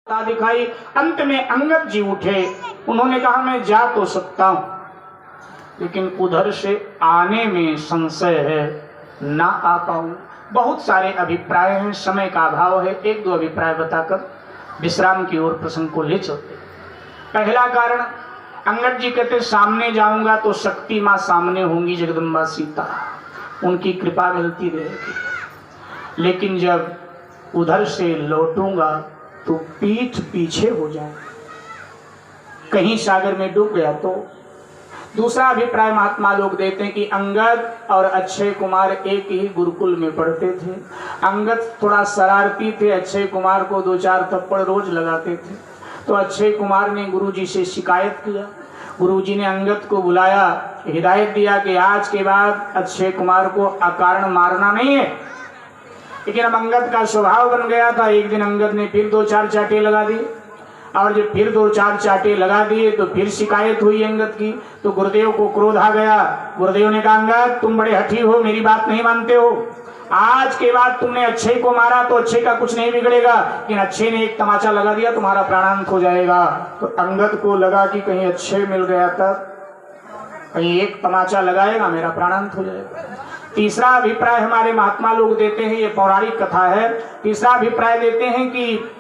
दिखाई। अंत में अंगद जी उठे, उन्होंने कहा मैं जा तो सकता हूं, लेकिन उधर से आने में संशय है, ना आ पाऊं। बहुत सारे अभिप्राय हैं, समय का अभाव है, एक दो अभिप्राय बताकर विश्राम की ओर प्रसंग को ले चलते। पहला कारण, अंगद जी कहते सामने जाऊंगा तो शक्ति माँ सामने होंगी, जगदम्बा सीता, उनकी कृपा मिलती रहेगी, लेकिन जब उधर से लौटूंगा तो पीठ पीछे हो जाए, कहीं सागर में डूब गया तो। दूसरा अभिप्राय महात्मा लोग देते हैं कि अंगद और अक्षय कुमार एक ही गुरुकुल में पढ़ते थे। अंगद थोड़ा शरारती थे, अक्षय कुमार को दो चार थप्पड़ रोज लगाते थे। तो अक्षय कुमार ने गुरुजी से शिकायत किया, गुरुजी ने अंगद को बुलाया, हिदायत दिया कि आज के बाद अक्षय कुमार को अकारण मारना नहीं है। लेकिन अब अंगद का स्वभाव बन गया था, एक दिन अंगद ने फिर दो चार चाटे लगा दिए, और जब फिर दो चार चाटे लगा दिए तो फिर शिकायत हुई अंगद की। तो गुरुदेव को क्रोध आ गया। गुरुदेव ने कहा अंगद तुम बड़े हठी हो, मेरी बात नहीं मानते हो, आज के बाद तुमने अक्षय को मारा तो अक्षय का कुछ नहीं बिगड़ेगा, लेकिन अक्षय ने एक तमाचा लगा दिया, तुम्हारा प्राणांत हो जाएगा। तो अंगद को लगा कि कहीं अक्षय मिल गया था, कहीं एक तमाचा लगाएगा मेरा प्राणांत हो जाएगा। तीसरा अभिप्राय हमारे महात्मा लोग देते हैं, ये पौराणिक कथा है। तीसरा अभिप्राय देते हैं कि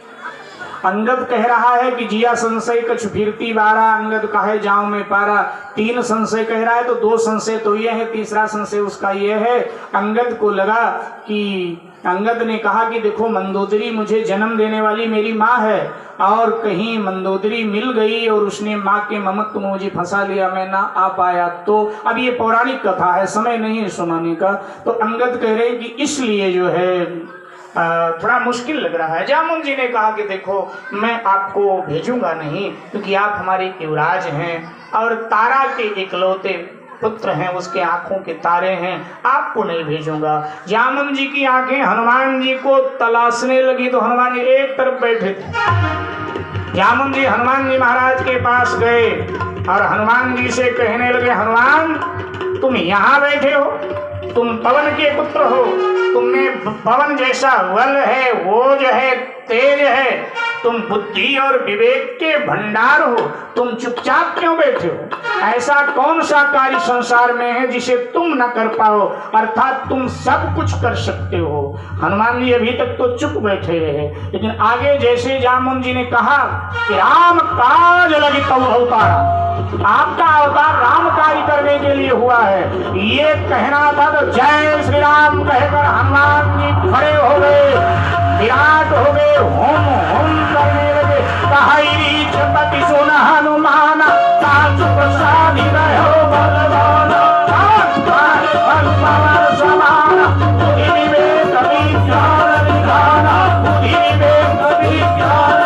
अंगद कह रहा है कि जिया संशय कछ फिरती बारा, अंगद कहे जाऊं मैं पारा। तीन संशय कह रहा है तो दो संशय तो ये है, तीसरा संशय उसका ये है, अंगद को लगा कि अंगद ने कहा कि देखो मंदोदरी मुझे जन्म देने वाली मेरी माँ है, और कहीं मंदोदरी मिल गई और उसने माँ के ममत्व में मुझे फंसा लिया, मैं ना आ पाया। तो अब ये पौराणिक कथा है, समय नहीं है सुनाने का। तो अंगद कह रहे कि इसलिए जो है थोड़ा मुश्किल लग रहा है। जामुन जी ने कहा कि देखो मैं आपको भेजूंगा नहीं, क्योंकि आप हमारे युवराज हैं और तारा के इकलौते पुत्र हैं, उसके आंखों के तारे हैं, आपको नहीं भेजूंगा। जामुन जी की आंखें हनुमान जी को तलाशने लगी, तो हनुमान जी एक तरफ बैठे थे। जामुन जी हनुमान जी महाराज के पास गए और हनुमान जी से कहने लगे, हनुमान तुम यहाँ बैठे हो, तुम पवन के पुत्र हो, तुम्हें पवन जैसा बल है, ओज है, तेज है, तुम बुद्धि और विवेक के भंडार हो, तुम चुपचाप क्यों बैठे हो? ऐसा कौन सा कार्य संसार में है जिसे तुम न कर पाओ, अर्थात तुम सब कुछ कर सकते हो। हनुमान जी अभी तक तो चुप बैठे रहे, लेकिन आगे जैसे जामुन जी ने कहा कि राम काज लगी तब अवतारा, आपका अवतार राम कार्य करने के लिए हुआ है, ये कहना था तो जय श्री राम कहकर हनुमान जी खड़े हो गए, विराट हो गए, होम होम करने लगे। कहाई चपति सुन हनुमान काज प्रसाद रहो भगवान, समान विवेक विज्ञान विधान, विवेक विज्ञान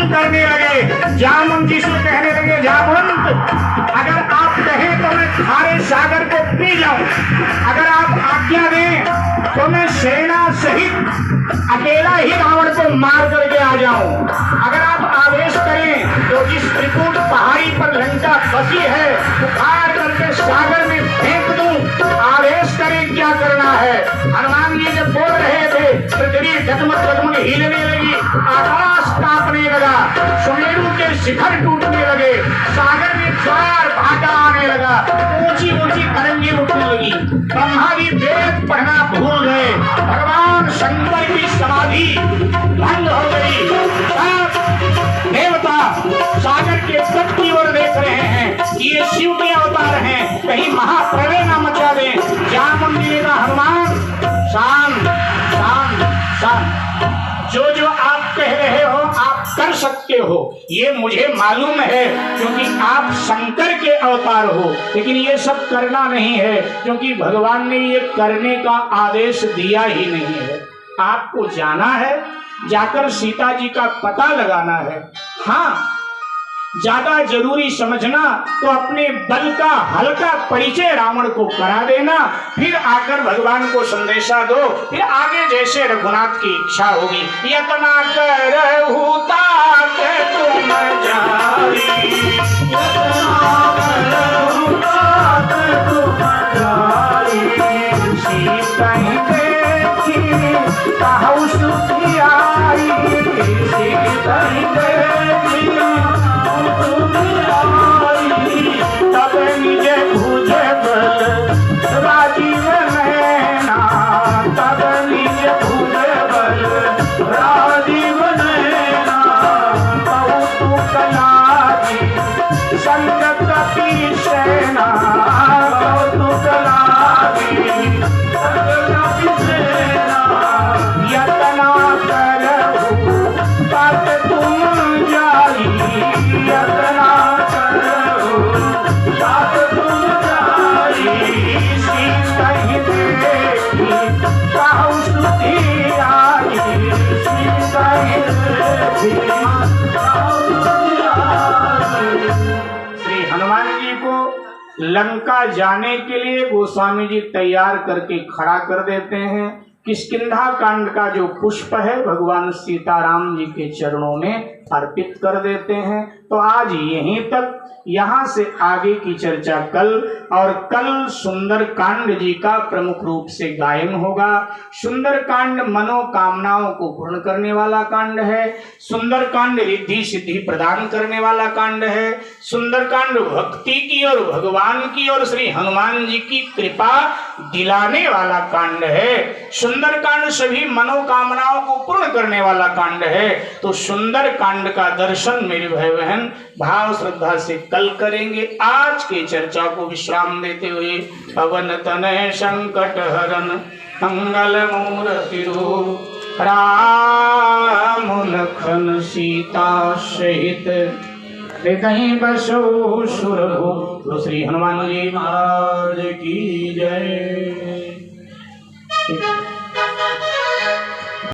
करने लगे। जामुन जी से कहने लगे, जामुन अगर आप कहें तो मैं खारे सागर को पी जाऊं, अगर आप आज्ञा दें तो मैं सेना सहित अकेला ही रावण को मार करके आ जाऊं, अगर आप आदेश करें तो जिस त्रिकूट पहाड़ी पर लंका बसी है उखाड़ करके सागर में फेंक दूं, आदेश करें क्या करना है। हनुमान जी जब बोल रहे थे पृथ्वी डगमग हिलने लगी, आकाश कांपने लगा, सुमेरु के शिखर टूटने लगे, सागर में ज्वार भाटा आने लगा, ऊंची ऊंची तरंगें उठने लगी। ब्रह्मा जी वेद पढ़ना भूल गए, भगवान शंकर की समाधि भंग हो गई। देवता सागर के तट की ओर देख रहे हैं कि ये शिव के अवतार हैं, कहीं महाप्रलय न मचा दे। जामुंडी ने कहा, हनुमान शांत शांत शांत, जो जो आप कह रहे हो आप कर सकते हो, ये मुझे मालूम है क्योंकि आप शंकर के अवतार हो, लेकिन ये सब करना नहीं है क्योंकि भगवान ने ये करने का आदेश दिया ही नहीं है। आपको जाना है, जाकर सीता जी का पता लगाना है। हाँ, ज्यादा जरूरी समझना तो अपने बल का हल्का परिचय रावण को करा देना, फिर आकर भगवान को संदेशा दो, फिर आगे जैसे रघुनाथ की इच्छा होगी। यतना करहु तात तुम जाई, यतना करहु तात तुम जाई, सीता देखी कहु सुखी आई, सीता देखी तब निज भुज बल राजीव नैना, तब निज भुज बल राजीव नैना, कौतुक लागी संग कपि सेना, कौतुक लागी संग कपि सेना, यतना करहु तात तुम जाई, यतना करहु तात तुम जाई, सीता देखी कहु सुखी आई, सीता देखी कहु सुखी आई। श्री हनुमान जी को लंका जाने के लिए गोस्वामी जी तैयार करके खड़ा कर देते हैं। किष्किंधा कांड का जो पुष्प है भगवान सीताराम जी के चरणों में अर्पित कर देते हैं। तो आज यहीं तक, यहाँ से आगे की चर्चा कल, और कल सुंदर कांड जी का प्रमुख रूप से गायन होगा। सुंदर कांड मनोकामनाओं को पूर्ण करने वाला कांड है। सुंदर कांड रिद्धि सिद्धि प्रदान करने वाला कांड है। सुंदर कांड भक्ति की और भगवान की और श्री हनुमान जी की कृपा दिलाने वाला कांड है। सुंदर कांड सभी मनोकामनाओं को पूर्ण करने वाला कांड है। तो सुंदर कांड का दर्शन मेरे भाई बहन भाव श्रद्धा से कल करेंगे। आज की चर्चा को विश्राम देते हुए पवन तनय संकट हरन मंगल मूर्ति रूप राम लखन सीता सहित हृदय बसो सुरभूप। तो श्री हनुमान जी महाराज की जय।